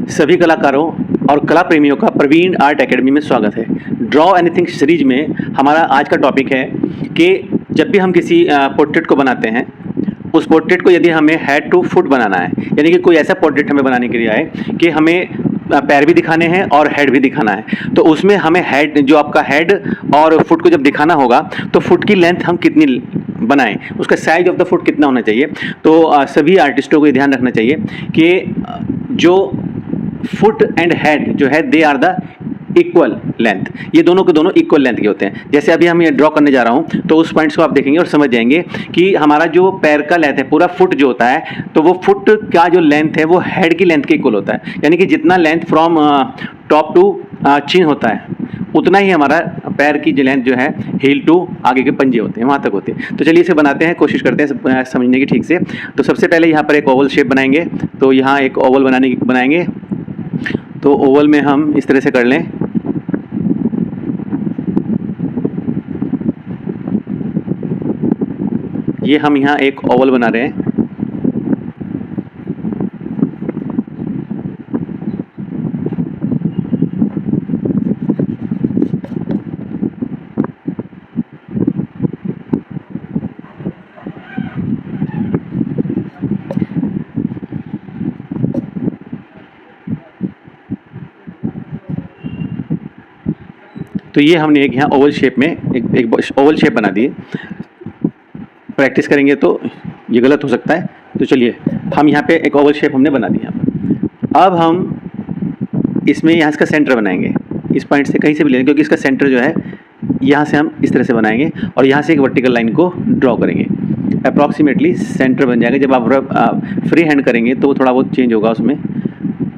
सभी कलाकारों और कला प्रेमियों का प्रवीण आर्ट एकेडमी में स्वागत है। ड्रॉ एनीथिंग सीरीज में हमारा आज का टॉपिक है कि जब भी हम किसी पोर्ट्रेट को बनाते हैं, उस पोर्ट्रेट को यदि हमें हेड टू फुट बनाना है, यानी कि कोई ऐसा पोर्ट्रेट हमें बनाने के लिए आए कि हमें पैर भी दिखाने हैं और हेड भी दिखाना है, तो उसमें हमें हेड, जो आपका हेड और फुट को जब दिखाना होगा तो फुट की लेंथ हम कितनी बनाएं, उसका साइज ऑफ द फुट कितना होना चाहिए। तो सभी आर्टिस्टों को ये ध्यान रखना चाहिए कि जो फुट एंड हेड जो है they are the equal length, ये दोनों के दोनों इक्वल लेंथ के होते हैं। जैसे अभी हम ये ड्रॉ करने जा रहा हूँ तो उस पॉइंट्स को आप देखेंगे और समझ जाएंगे कि हमारा जो पैर का लेंथ है, पूरा फुट जो होता है, तो वो फुट का जो लेंथ है वो हेड की लेंथ के इक्वल होता है। यानी कि जितना लेंथ फ्रॉम टॉप टू चिन होता है, उतना ही हमारा पैर की जो लेंथ जो है हील टू आगे के पंजे होते हैं, वहाँ तक होते हैं। तो चलिए इसे बनाते हैं, कोशिश करते हैं समझने की ठीक से। तो सबसे पहले यहाँ पर एक ओवल शेप बनाएंगे। तो यहाँ एक ओवल बनाएंगे। तो ओवल में हम इस तरह से कर लें, ये हम यहाँ एक ओवल बना रहे हैं। तो ये हमने एक यहाँ ओवल शेप में एक ओवल शेप बना दी। प्रैक्टिस करेंगे तो ये गलत हो सकता है। तो चलिए हम यहाँ पे एक ओवल शेप हमने बना दिया। अब हम इसमें यहाँ इसका सेंटर बनाएंगे। इस पॉइंट से कहीं से भी लेंगे, क्योंकि इसका सेंटर जो है यहाँ से हम इस तरह से बनाएंगे और यहाँ से एक वर्टिकल लाइन को ड्रॉ करेंगे। अप्रॉक्सीमेटली सेंटर बन जाएगा। जब आप फ्री हैंड करेंगे तो वो थोड़ा बहुत चेंज होगा, उसमें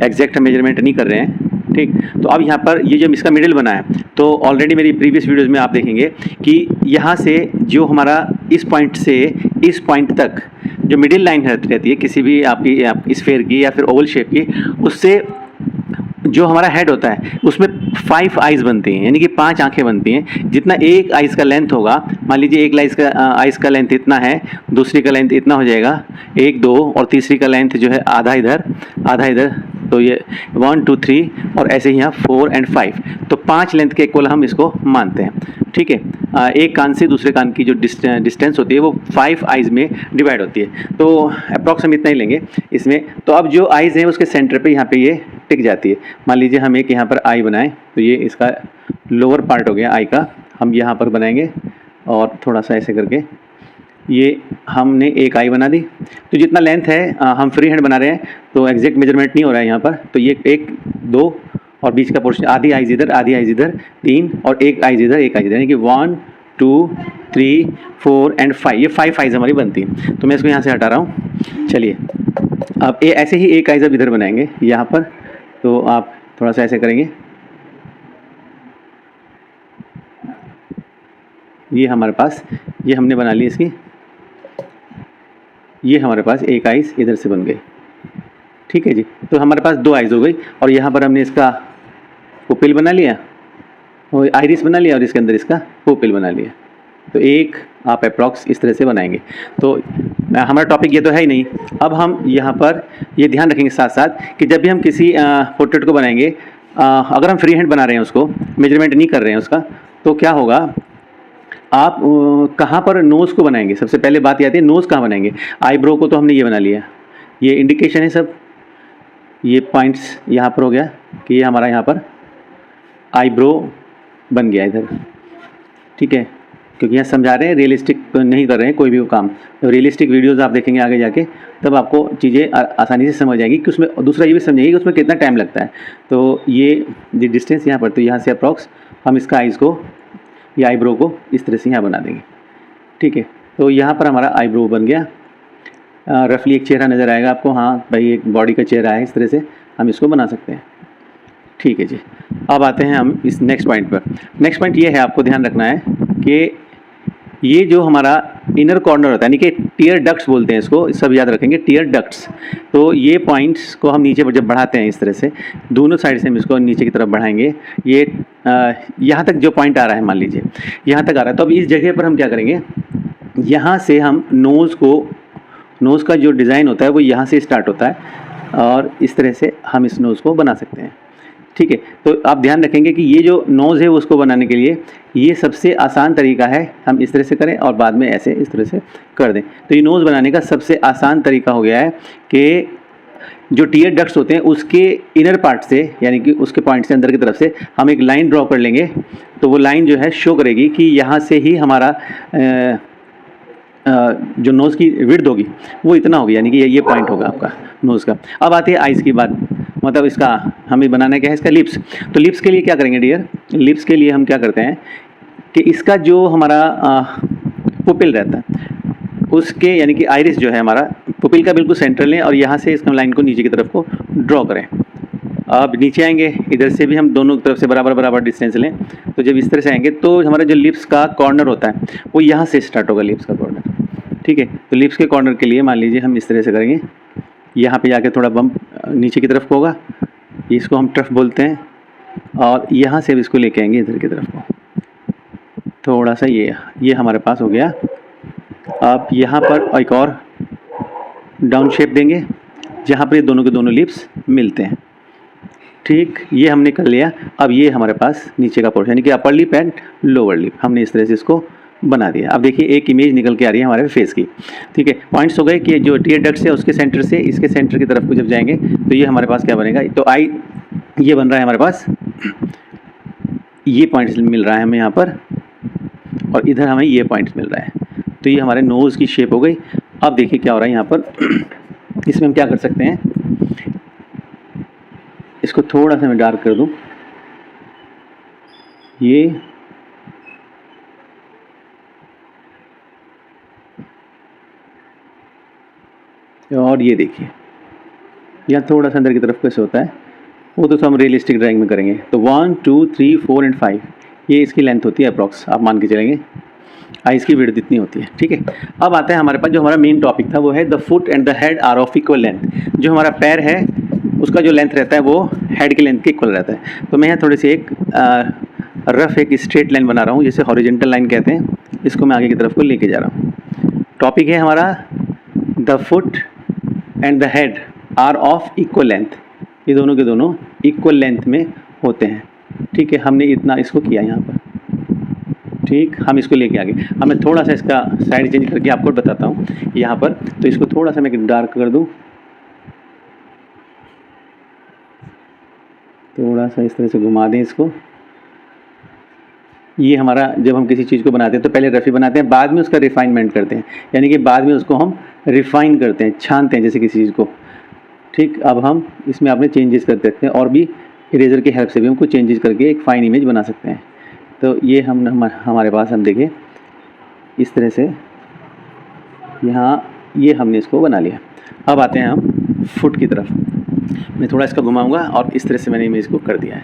एग्जैक्ट मेजरमेंट नहीं कर रहे हैं, ठीक। तो अब यहाँ पर ये जो इसका मिडिल बना है, तो ऑलरेडी मेरी प्रीवियस वीडियोज़ में आप देखेंगे कि यहाँ से जो हमारा इस पॉइंट से इस पॉइंट तक जो मिडिल लाइन रहती है किसी भी आपकी स्फेयर की या फिर ओवल शेप की, उससे जो हमारा हेड होता है उसमें 5 आइज़ बनती हैं, यानी कि 5 आंखें बनती हैं। जितना एक आइज़ का लेंथ होगा, मान लीजिए एक आइज़ का लेंथ इतना है, दूसरी का लेंथ इतना हो जाएगा, 1 2, और तीसरी का लेंथ जो है आधा इधर आधा इधर। तो ये 1 2 3 और ऐसे ही यहाँ 4 और 5। तो 5 लेंथ के इक्वल हम इसको मानते हैं, ठीक है। एक कान से दूसरे कान की जो डिस्टेंस होती है वो 5 आइज़ में डिवाइड होती है। तो अप्रॉक्स हम इतना ही लेंगे इसमें। तो अब जो आइज़ हैं उसके सेंटर पे यहाँ पे ये टिक जाती है। मान लीजिए हम एक यहाँ पर आई बनाएं, तो ये इसका लोअर पार्ट हो गया आई का, हम यहाँ पर बनाएंगे और थोड़ा सा ऐसे करके ये हमने एक आई बना दी। तो जितना लेंथ है हम फ्री हैंड बना रहे हैं, तो एग्जैक्ट मेजरमेंट नहीं हो रहा है यहाँ पर। तो ये 1 2 और बीच का पोर्शन, आधी आइज़ इधर आधी आइज़ इधर, 3 और एक आइज़ इधर एक आइज़ इधर, यानी कि 1 2 3 4 और 5। ये 5 आइज़ हमारी बनती हैं। तो मैं इसको यहाँ से हटा रहा हूँ। चलिए अब ऐसे ही एक आइज़ अब इधर बनाएंगे यहाँ पर। तो आप थोड़ा सा ऐसे करेंगे, ये हमारे पास ये हमने बना ली इसकी। ये हमारे पास एक आइज़ इधर से बन गई, ठीक है जी। तो हमारे पास 2 आइज़ हो गई और यहाँ पर हमने इसका पुपिल बना लिया और आइरिस बना लिया और इसके अंदर इसका पुपिल बना लिया। तो एक आप अप्रॉक्स इस तरह से बनाएंगे। तो हमारा टॉपिक ये तो है ही नहीं। अब हम यहाँ पर ये ध्यान रखेंगे साथ साथ कि जब भी हम किसी पोर्ट्रेट को बनाएंगे, अगर हम फ्री हैंड बना रहे हैं, उसको मेजरमेंट नहीं कर रहे हैं उसका, तो क्या होगा, आप कहाँ पर नोज़ को बनाएंगे। सबसे पहले बात ये आती है नोज़ कहाँ बनाएंगे। आईब्रो को तो हमने ये बना लिया, ये इंडिकेशन है सब, ये पॉइंट्स यहाँ पर हो गया कि ये हमारा यहाँ पर आईब्रो बन गया इधर, ठीक है। क्योंकि यहाँ समझा रहे हैं, रियलिस्टिक नहीं कर रहे हैं कोई भी काम। तो रियलिस्टिक वीडियोज़ आप देखेंगे आगे जाके, तब आपको चीज़ें आसानी से समझ आएगी कि उसमें, दूसरा ये भी समझेंगे कि उसमें कितना टाइम लगता है। तो ये डिस्टेंस यहाँ पर, तो यहाँ से अप्रॉक्स हम इसका आइज़ को या आईब्रो को इस तरह से यहाँ बना देंगे, ठीक है। तो यहाँ पर हमारा आईब्रो बन गया। रफली एक चेहरा नज़र आएगा आपको, हाँ भाई एक बॉडी का चेहरा है, इस तरह से हम इसको बना सकते हैं, ठीक है जी। अब आते हैं हम इस नेक्स्ट पॉइंट पर। नेक्स्ट पॉइंट ये है, आपको ध्यान रखना है कि ये जो हमारा इनर कॉर्नर होता है, यानी कि टीयर डक्ट्स बोलते हैं इसको, सब याद रखेंगे, टीयर डक्ट्स। तो ये पॉइंट्स को हम नीचे जब बढ़ाते हैं इस तरह से, दोनों साइड से हम इसको नीचे की तरफ बढ़ाएंगे। ये यहाँ तक जो पॉइंट आ रहा है, मान लीजिए यहाँ तक आ रहा है, तो अब इस जगह पर हम क्या करेंगे, यहाँ से हम नोज़ का जो डिज़ाइन होता है वो यहाँ से स्टार्ट होता है। और इस तरह से हम इस नोज़ को बना सकते हैं। ठीक है, तो आप ध्यान रखेंगे कि ये जो नोज़ है उसको बनाने के लिए ये सबसे आसान तरीका है, हम इस तरह से करें और बाद में ऐसे इस तरह से कर दें। तो ये नोज़ बनाने का सबसे आसान तरीका हो गया है कि जो टीयर डक्ट्स होते हैं उसके इनर पार्ट से, यानी कि उसके पॉइंट से अंदर की तरफ से हम एक लाइन ड्रॉ कर लेंगे, तो वो लाइन जो है शो करेगी कि यहाँ से ही हमारा जो नोज़ की विड्थ होगी वो इतना होगी, यानी कि ये पॉइंट होगा आपका नोज़ का। अब आती है आइज़ की बात, मतलब इसका हमें बनाना क्या है, इसका लिप्स। तो लिप्स के लिए क्या करेंगे डियर, लिप्स के लिए हम क्या करते हैं कि इसका जो हमारा पुपिल रहता है उसके, यानी कि आइरिस जो है हमारा, पुपिल का बिल्कुल सेंटर लें और यहाँ से इस लाइन को नीचे की तरफ को ड्रॉ करें। अब नीचे आएंगे, इधर से भी हम दोनों तरफ से बराबर बराबर डिस्टेंस लें। तो जब इस तरह से आएंगे तो हमारा जो लिप्स का कॉर्नर होता है वो यहाँ से स्टार्ट होगा, लिप्स का कॉर्नर। ठीक है, तो लिप्स के कॉर्नर के लिए मान लीजिए हम इस तरह से करेंगे, यहाँ पे जाके थोड़ा बम्प नीचे की तरफ को होगा, इसको हम ट्रफ बोलते हैं, और यहाँ से भी इसको लेके आएंगे इधर की तरफ को थोड़ा सा, ये हमारे पास हो गया। अब यहाँ पर एक और डाउन शेप देंगे जहाँ पर दोनों के दोनों लिप्स मिलते हैं। ठीक, ये हमने कर लिया। अब ये हमारे पास नीचे का पोर्शन, यानी कि upper lip and lower lip, हमने इस तरह से इसको बना दिया। अब देखिए एक इमेज निकल के आ रही है हमारे फेस की। ठीक है, पॉइंट्स हो गए कि जो टीयर डक्ट्स है उसके सेंटर से इसके सेंटर की तरफ को जब जाएंगे तो ये हमारे पास क्या बनेगा, तो आई ये बन रहा है हमारे पास, ये पॉइंट्स मिल रहा है हमें यहाँ पर, और इधर हमें ये पॉइंट्स मिल रहा है। तो ये हमारे नोज़ की शेप हो गई। अब देखिए क्या हो रहा है यहाँ पर, इसमें हम क्या कर सकते हैं, इसको थोड़ा सा मैं डार्क कर दूं, ये और ये देखिए यहाँ थोड़ा सा अंदर की तरफ कैसे होता है, वो तो हम रियलिस्टिक ड्राइंग में करेंगे। तो 1 2 3 4 एंड 5 ये इसकी लेंथ होती है अप्रॉक्स, आप मान के चलेंगे। आइज़ की विड्थ इतनी होती है। ठीक है, अब आता है हमारे पास जो हमारा मेन टॉपिक था, वो है the foot and the head are of equal length. जो हमारा पैर है उसका जो लेंथ रहता है वो हेड की लेंथ के इक्वल रहता है। तो मैं यहाँ थोड़ी सी एक रफ एक स्ट्रेट लाइन बना रहा हूँ, जिसे हॉरिजॉन्टल लाइन कहते हैं, इसको मैं आगे की तरफ को लेके जा रहा हूँ। टॉपिक है हमारा the foot and the head are of equal length, ये दोनों के दोनों इक्वल लेंथ में होते हैं। ठीक है, हमने इतना इसको किया यहाँ पर। ठीक, हम इसको लेके आगे, अब मैं थोड़ा सा इसका साइड चेंज करके आपको बताता हूँ यहाँ पर। तो इसको थोड़ा सा मैं डार्क कर दूँ, थोड़ा सा इस तरह से घुमा दें इसको। ये हमारा, जब हम किसी चीज़ को बनाते हैं तो पहले रफ़ी बनाते हैं, बाद में उसका रिफाइनमेंट करते हैं, यानी कि बाद में उसको हम रिफ़ाइन करते हैं, छानते हैं जैसे किसी चीज़ को। ठीक, अब हम इसमें अपने चेंजेस कर सकते हैं, और भी इरेज़र की हेल्प से भी हमको चेंजेस करके एक फ़ाइन इमेज बना सकते हैं। तो ये हमारे पास, हम देखें इस तरह से यहाँ ये हमने इसको बना लिया। अब आते हैं हम फुट की तरफ। मैं थोड़ा इसका घुमाऊंगा और इस तरह से मैंने इमेज को कर दिया है।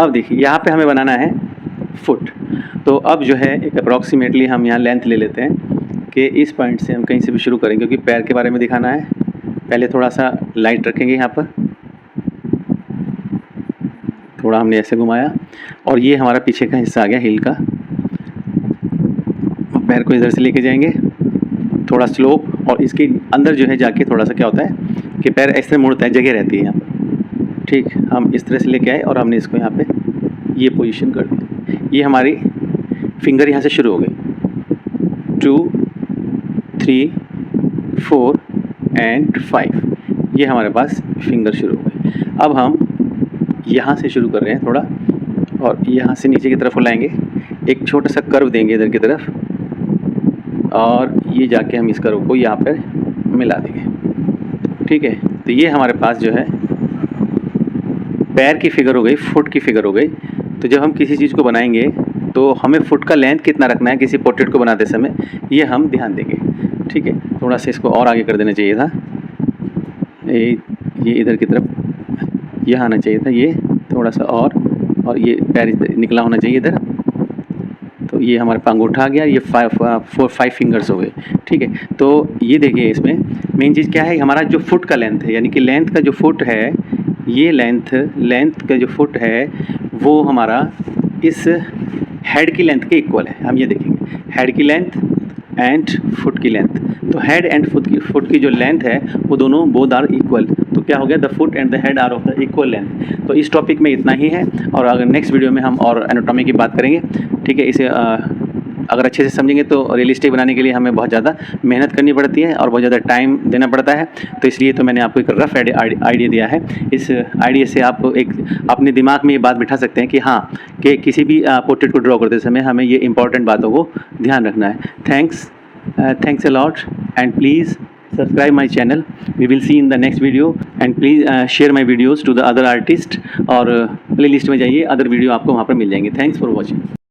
अब देखिए यहाँ पे हमें बनाना है फुट। तो अब जो है एक अप्रॉक्सीमेटली हम यहाँ लेंथ ले लेते हैं कि इस पॉइंट से हम कहीं से भी शुरू करेंगे, क्योंकि पैर के बारे में दिखाना है। पहले थोड़ा सा लाइट रखेंगे यहाँ पर, थोड़ा हमने ऐसे घुमाया, और ये हमारा पीछे का हिस्सा आ गया हील का। पैर को इधर से लेके जाएंगे थोड़ा स्लोप, और इसके अंदर जो है जाके थोड़ा सा क्या होता है कि पैर ऐसे मुड़ता है, जगह रहती है यहाँ पर। ठीक, हम इस तरह से लेके आए और हमने इसको यहाँ पे ये पोजीशन कर दी। ये हमारी फिंगर यहाँ से शुरू हो गई, 2 3 4 एंड 5, ये हमारे पास फिंगर शुरू हो गई। अब हम यहाँ से शुरू कर रहे हैं थोड़ा, और यहाँ से नीचे की तरफ लाएंगे, एक छोटा सा कर्व देंगे इधर की तरफ, और ये जाके हम इस कर्व को यहाँ पर मिला देंगे। ठीक है, तो ये हमारे पास जो है पैर की फिगर हो गई, फुट की फिगर हो गई। तो जब हम किसी चीज़ को बनाएंगे तो हमें फुट का लेंथ कितना रखना है किसी पोर्ट्रेट को बनाते समय, ये हम ध्यान देंगे। ठीक है, थोड़ा सा इसको और आगे कर देना चाहिए था, ये इधर की तरफ यह आना चाहिए था, ये थोड़ा सा और ये पैर निकला होना चाहिए इधर। तो ये हमारे पास अंगूठा आ गया, ये 5 फिंगर्स हो गए। ठीक है, तो ये देखिए इसमें मेन चीज़ क्या है, हमारा जो फुट का लेंथ है, यानी कि लेंथ का जो फुट है, ये लेंथ का जो फुट है वो हमारा इस हेड की लेंथ के इक्वल है। हम ये देखेंगे हेड की लेंथ एंड फुट की लेंथ। तो हेड एंड फुट की जो लेंथ है वो दोनों बोथ आर इक्वल। तो क्या हो गया, the foot and the head are of the equal length. तो इस टॉपिक में इतना ही है, और अगर नेक्स्ट वीडियो में हम और एनाटॉमी की बात करेंगे। ठीक है, इसे अगर अच्छे से समझेंगे तो रियलिस्टिक बनाने के लिए हमें बहुत ज़्यादा मेहनत करनी पड़ती है और बहुत ज़्यादा टाइम देना पड़ता है। तो इसलिए तो मैंने आपको एक रफ आइडिया दिया है। इस आइडिया से आप एक अपने दिमाग में ये बात बिठा सकते हैं कि हाँ, कि किसी भी पोर्ट्रेट को ड्रॉ करते समय हमें ये इंपॉर्टेंट बातों को ध्यान रखना है। Thanks a lot, and please subscribe my channel. We will see in the next video, and please share my videos to the other artist, और प्लेलिस्ट में जाइए, अदर वीडियो आपको वहाँ पर मिल जाएंगे। Thanks for watching.